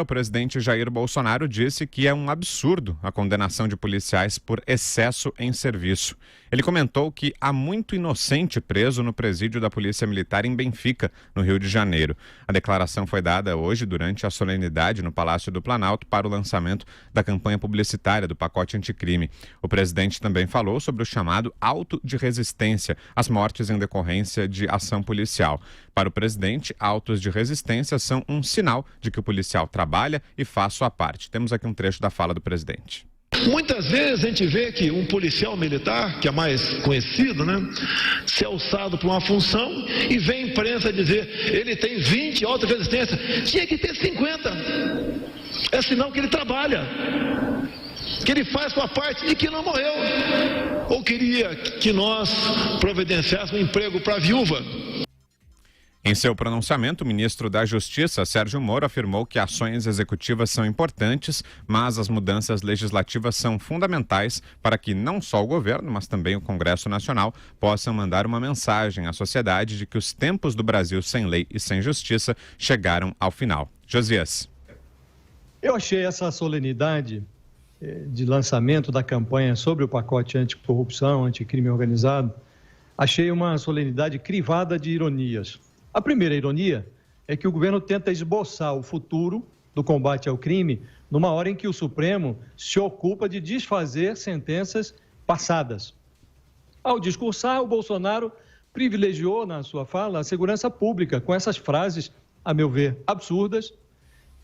O presidente Jair Bolsonaro disse que é um absurdo a condenação de policiais por excesso em serviço. Ele comentou que há muito inocente preso no presídio da Polícia Militar em Benfica, no Rio de Janeiro. A declaração foi dada hoje durante a solenidade no Palácio do Planalto para o lançamento da campanha publicitária do pacote anticrime. O presidente também falou sobre o chamado auto de resistência, as mortes em decorrência de ação policial. Para o presidente, autos de resistência são um sinal de que o policial trabalha e faz sua parte. Temos aqui um trecho da fala do presidente. Muitas vezes a gente vê que um policial militar, que é mais conhecido, se é alçado por uma função e vem a imprensa dizer ele tem 20 auto de resistência, tinha que ter 50. É sinal que ele trabalha, que ele faz sua parte e que não morreu. Ou queria que nós providenciássemos um emprego para a viúva. Em seu pronunciamento, o ministro da Justiça, Sérgio Moro, afirmou que ações executivas são importantes, mas as mudanças legislativas são fundamentais para que não só o governo, mas também o Congresso Nacional possam mandar uma mensagem à sociedade de que os tempos do Brasil sem lei e sem justiça chegaram ao final. Josias. Eu achei essa solenidade de lançamento da campanha sobre o pacote anticorrupção, anticrime organizado, achei uma solenidade crivada de ironias. A primeira ironia é que o governo tenta esboçar o futuro do combate ao crime numa hora em que o Supremo se ocupa de desfazer sentenças passadas. Ao discursar, o Bolsonaro privilegiou na sua fala a segurança pública com essas frases, a meu ver, absurdas,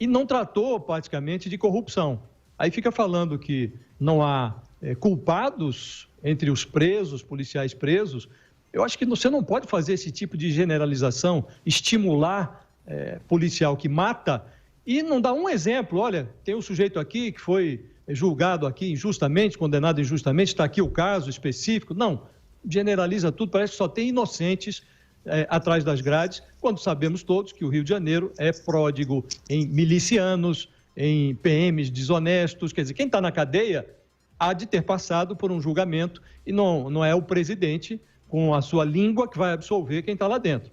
e não tratou praticamente de corrupção. Aí fica falando que não há culpados entre os presos, policiais presos. Eu acho que você não pode fazer esse tipo de generalização, estimular policial que mata e não dar um exemplo. Olha, tem um sujeito aqui que foi julgado aqui injustamente, condenado injustamente, está aqui o caso específico. Não, generaliza tudo, parece que só tem inocentes atrás das grades, quando sabemos todos que o Rio de Janeiro é pródigo em milicianos, em PMs desonestos. Quer dizer, quem está na cadeia há de ter passado por um julgamento e não é o presidente com a sua língua que vai absolver quem está lá dentro.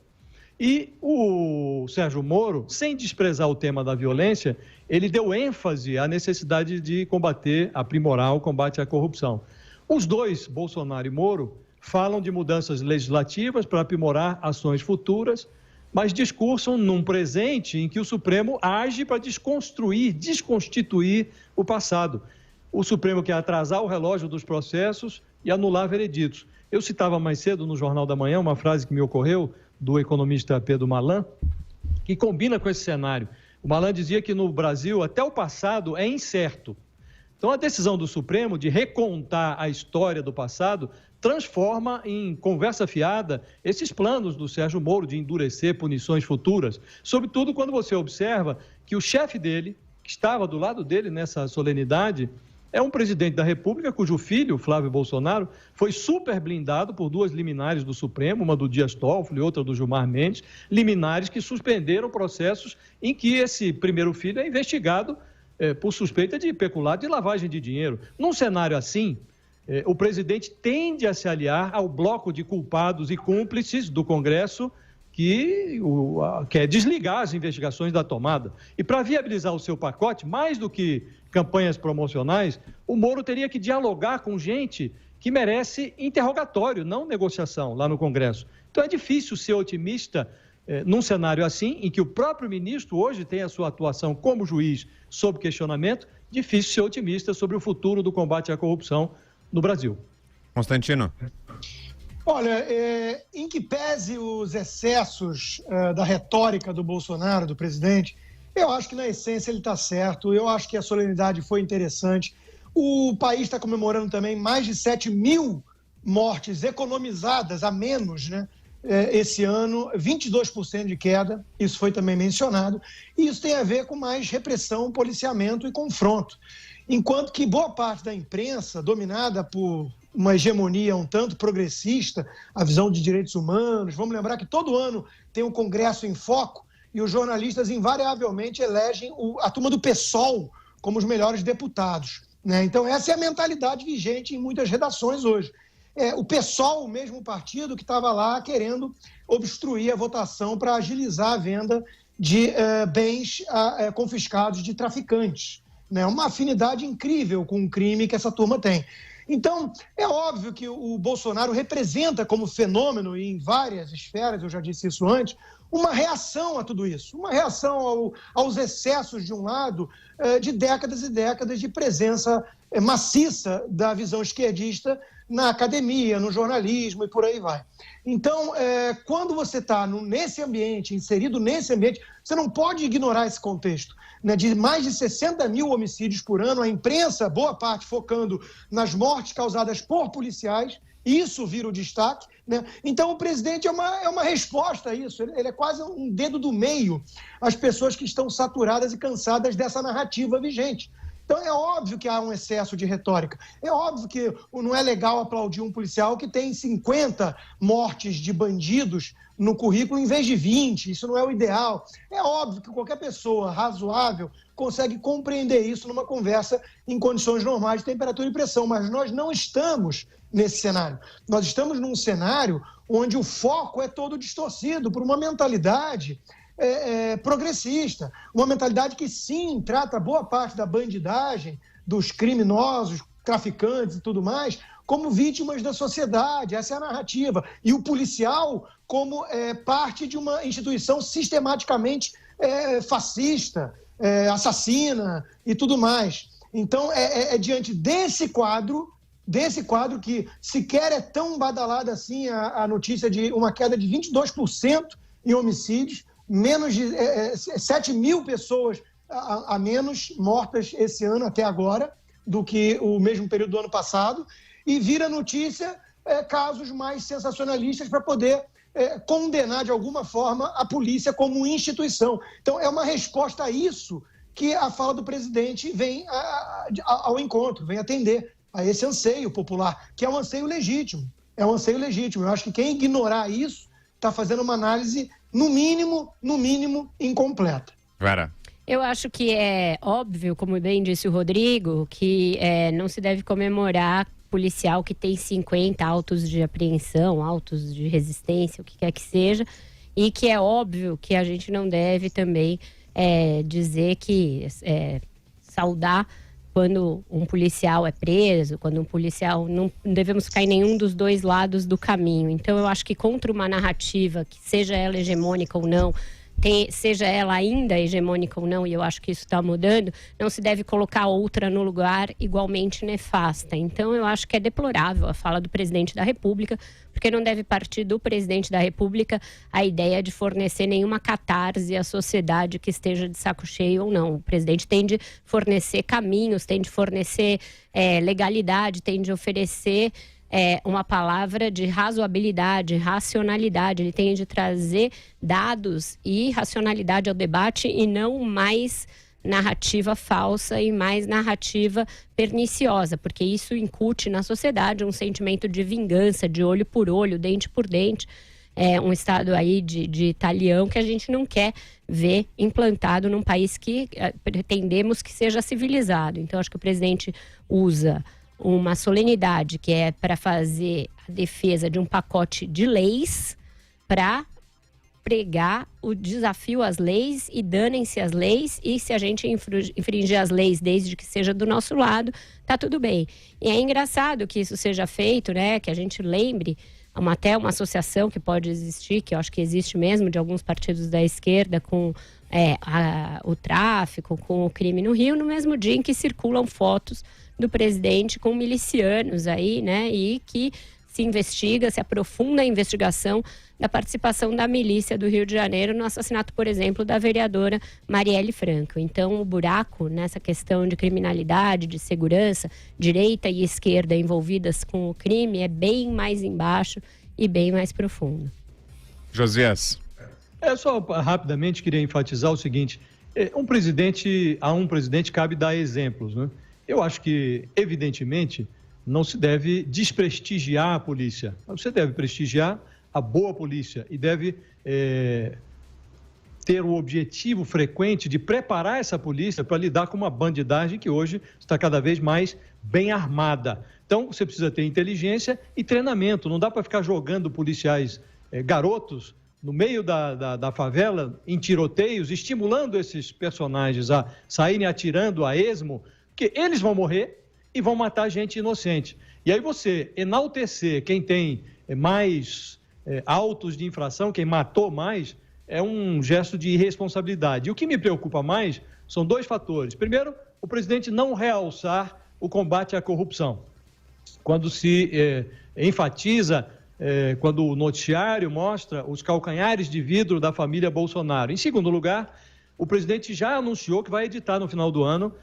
E o Sérgio Moro, sem desprezar o tema da violência, ele deu ênfase à necessidade de combater, aprimorar o combate à corrupção. Os dois, Bolsonaro e Moro, falam de mudanças legislativas para aprimorar ações futuras, mas discursam num presente em que o Supremo age para desconstruir, desconstituir o passado. O Supremo quer atrasar o relógio dos processos e anular vereditos. Eu citava mais cedo no Jornal da Manhã uma frase que me ocorreu do economista Pedro Malan, que combina com esse cenário. O Malan dizia que no Brasil até o passado é incerto. Então a decisão do Supremo de recontar a história do passado transforma em conversa fiada esses planos do Sérgio Moro de endurecer punições futuras, sobretudo quando você observa que o chefe dele, que estava do lado dele nessa solenidade, é um presidente da República cujo filho, Flávio Bolsonaro, foi super blindado por duas liminares do Supremo, uma do Dias Toffoli e outra do Gilmar Mendes, liminares que suspenderam processos em que esse primeiro filho é investigado por suspeita de peculato e lavagem de dinheiro. Num cenário assim, o presidente tende a se aliar ao bloco de culpados e cúmplices do Congresso que quer desligar as investigações da tomada. E para viabilizar o seu pacote, mais do que campanhas promocionais, o Moro teria que dialogar com gente que merece interrogatório, não negociação, lá no Congresso. Então é difícil ser otimista num cenário assim, em que o próprio ministro hoje tem a sua atuação como juiz sob questionamento, difícil ser otimista sobre o futuro do combate à corrupção no Brasil. Constantino. Olha, em que pese os excessos da retórica do Bolsonaro, do presidente, eu acho que na essência ele está certo, eu acho que a solenidade foi interessante. O país está comemorando também mais de 7 mil mortes economizadas a menos, esse ano, 22% de queda, isso foi também mencionado, e isso tem a ver com mais repressão, policiamento e confronto. Enquanto que boa parte da imprensa, dominada por uma hegemonia um tanto progressista, a visão de direitos humanos, vamos lembrar que todo ano tem um Congresso em Foco e os jornalistas invariavelmente elegem a turma do PSOL como os melhores deputados, Então essa é a mentalidade vigente em muitas redações hoje. O PSOL, o mesmo partido que estava lá querendo obstruir a votação para agilizar a venda de bens confiscados de traficantes. Né? Uma afinidade incrível com o crime que essa turma tem. Então, é óbvio que o Bolsonaro representa como fenômeno, e em várias esferas, eu já disse isso antes, uma reação a tudo isso, uma reação aos excessos, de um lado, de décadas e décadas de presença maciça da visão esquerdista na academia, no jornalismo e por aí vai. Então, quando você está nesse ambiente, inserido nesse ambiente, você não pode ignorar esse contexto, né, de mais de 60 mil homicídios por ano, a imprensa, boa parte, focando nas mortes causadas por policiais, isso vira o destaque, né? Então, o presidente é uma resposta a isso, ele é quase um dedo do meio às pessoas que estão saturadas e cansadas dessa narrativa vigente. Então, é óbvio que há um excesso de retórica. É óbvio que não é legal aplaudir um policial que tem 50 mortes de bandidos no currículo em vez de 20. Isso não é o ideal. É óbvio que qualquer pessoa razoável consegue compreender isso numa conversa em condições normais de temperatura e pressão. Mas nós não estamos nesse cenário. Nós estamos num cenário onde o foco é todo distorcido por uma mentalidade progressista, uma mentalidade que sim trata boa parte da bandidagem, dos criminosos, traficantes e tudo mais, como vítimas da sociedade. Essa é a narrativa. E o policial como parte de uma instituição sistematicamente fascista, assassina e tudo mais. Então, diante desse quadro que sequer é tão badalada assim a notícia de uma queda de 22% em homicídios, menos de 7 mil pessoas a menos mortas esse ano até agora do que o mesmo período do ano passado, e vira notícia casos mais sensacionalistas para poder condenar de alguma forma a polícia como instituição. Então, é uma resposta a isso que a fala do presidente vem ao encontro, vem atender a esse anseio popular, que é um anseio legítimo. É um anseio legítimo. Eu acho que quem ignorar isso está fazendo uma análise, no mínimo, incompleta. Vera. Eu acho que é óbvio, como bem disse o Rodrigo, que não se deve comemorar policial que tem 50 autos de apreensão, autos de resistência, o que quer que seja, e que é óbvio que a gente não deve também dizer que saudar quando um policial é preso, quando um policial... Não devemos ficar em nenhum dos dois lados do caminho. Então, eu acho que contra uma narrativa, que seja ela hegemônica ou não, seja ela ainda hegemônica ou não, e eu acho que isso está mudando, não se deve colocar outra no lugar igualmente nefasta. Então, eu acho que é deplorável a fala do presidente da República, porque não deve partir do presidente da República a ideia de fornecer nenhuma catarse à sociedade que esteja de saco cheio ou não. O presidente tem de fornecer caminhos, tem de fornecer legalidade, tem de oferecer uma palavra de razoabilidade, racionalidade. Ele tem de trazer dados e racionalidade ao debate e não mais narrativa falsa e mais narrativa perniciosa, porque isso incute na sociedade um sentimento de vingança, de olho por olho, dente por dente. Um estado aí de talião que a gente não quer ver implantado num país que pretendemos que seja civilizado. Então, acho que o presidente usa uma solenidade que é para fazer a defesa de um pacote de leis para pregar o desafio às leis e danem-se as leis, e se a gente infringir as leis desde que seja do nosso lado, tá tudo bem. E é engraçado que isso seja feito, né, que a gente lembre até uma associação que pode existir, que eu acho que existe mesmo, de alguns partidos da esquerda com o tráfico, com o crime no Rio, no mesmo dia em que circulam fotos do presidente com milicianos aí, né, e que se investiga, se aprofunda a investigação da participação da milícia do Rio de Janeiro no assassinato, por exemplo, da vereadora Marielle Franco. Então, o buraco nessa questão de criminalidade, de segurança, direita e esquerda envolvidas com o crime é bem mais embaixo e bem mais profundo. Josias. Só rapidamente queria enfatizar o seguinte: a um presidente cabe dar exemplos, né? Eu acho que, evidentemente, não se deve desprestigiar a polícia. Você deve prestigiar a boa polícia e deve ter o objetivo frequente de preparar essa polícia para lidar com uma bandidagem que hoje está cada vez mais bem armada. Então, você precisa ter inteligência e treinamento. Não dá para ficar jogando policiais garotos no meio da favela, em tiroteios, estimulando esses personagens a saírem atirando a esmo, que eles vão morrer e vão matar gente inocente. E aí você enaltecer quem tem mais autos de infração, quem matou mais, é um gesto de irresponsabilidade. E o que me preocupa mais são dois fatores. Primeiro, o presidente não realçar o combate à corrupção. Quando se enfatiza, quando o noticiário mostra os calcanhares de vidro da família Bolsonaro. Em segundo lugar, o presidente já anunciou que vai editar no final do ano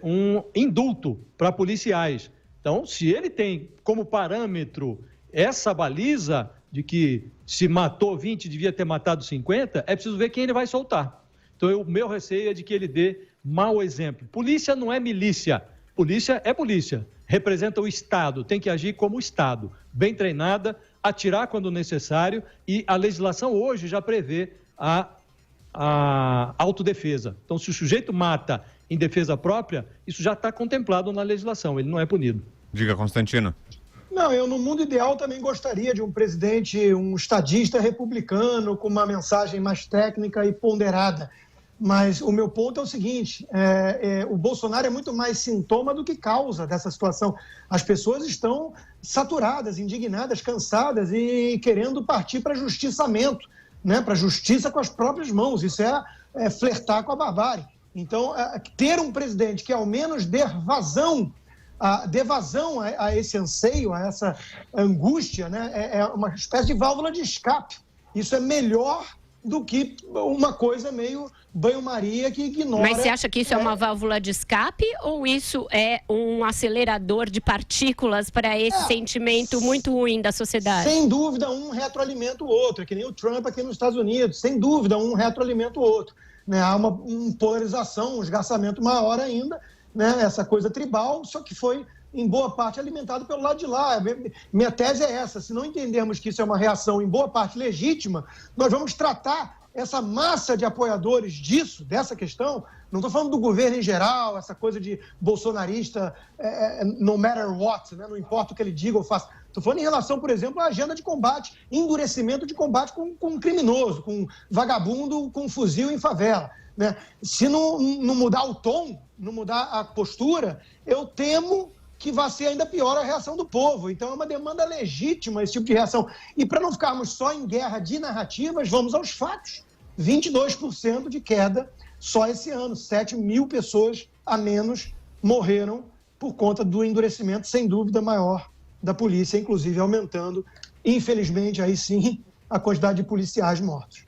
um indulto para policiais. Então, se ele tem como parâmetro essa baliza de que se matou 20, devia ter matado 50, é preciso ver quem ele vai soltar. Então, o meu receio é de que ele dê mau exemplo. Polícia não é milícia. Polícia é polícia. Representa o Estado, tem que agir como Estado, bem treinada, atirar quando necessário, e a legislação hoje já prevê a autodefesa. Então, se o sujeito mata em defesa própria, isso já está contemplado na legislação, ele não é punido. Diga, Constantino. Não, eu no mundo ideal também gostaria de um presidente, um estadista republicano, com uma mensagem mais técnica e ponderada. Mas o meu ponto é o seguinte, o Bolsonaro é muito mais sintoma do que causa dessa situação. As pessoas estão saturadas, indignadas, cansadas e querendo partir para justiçamento, né? Para justiça com as próprias mãos. Isso é flertar com a barbárie. Então, ter um presidente que ao menos dê vazão a esse anseio, a essa angústia, né? É uma espécie de válvula de escape. Isso é melhor do que uma coisa meio banho-maria que ignora... Mas você acha que isso é uma válvula de escape ou isso é um acelerador de partículas para esse sentimento muito ruim da sociedade? Sem dúvida, um retroalimenta o outro. É que nem o Trump aqui nos Estados Unidos. Sem dúvida, um retroalimenta o outro. Né? Há uma polarização, um esgarçamento maior ainda, né? Essa coisa tribal, só que foi, em boa parte, alimentado pelo lado de lá. Minha tese é essa: se não entendermos que isso é uma reação, em boa parte, legítima, nós vamos tratar essa massa de apoiadores dessa questão, não estou falando do governo em geral, essa coisa de bolsonarista, no matter what, né? Não importa o que ele diga ou faça. Estou falando em relação, por exemplo, à agenda de combate, endurecimento de combate com criminoso, com vagabundo, com fuzil em favela. Né? Se não mudar o tom, não mudar a postura, eu temo que vai ser ainda pior a reação do povo. Então é uma demanda legítima esse tipo de reação. E para não ficarmos só em guerra de narrativas, vamos aos fatos. 22% de queda só esse ano. 7 mil pessoas a menos morreram por conta do endurecimento, sem dúvida, maior da polícia, inclusive aumentando, infelizmente, aí sim, a quantidade de policiais mortos.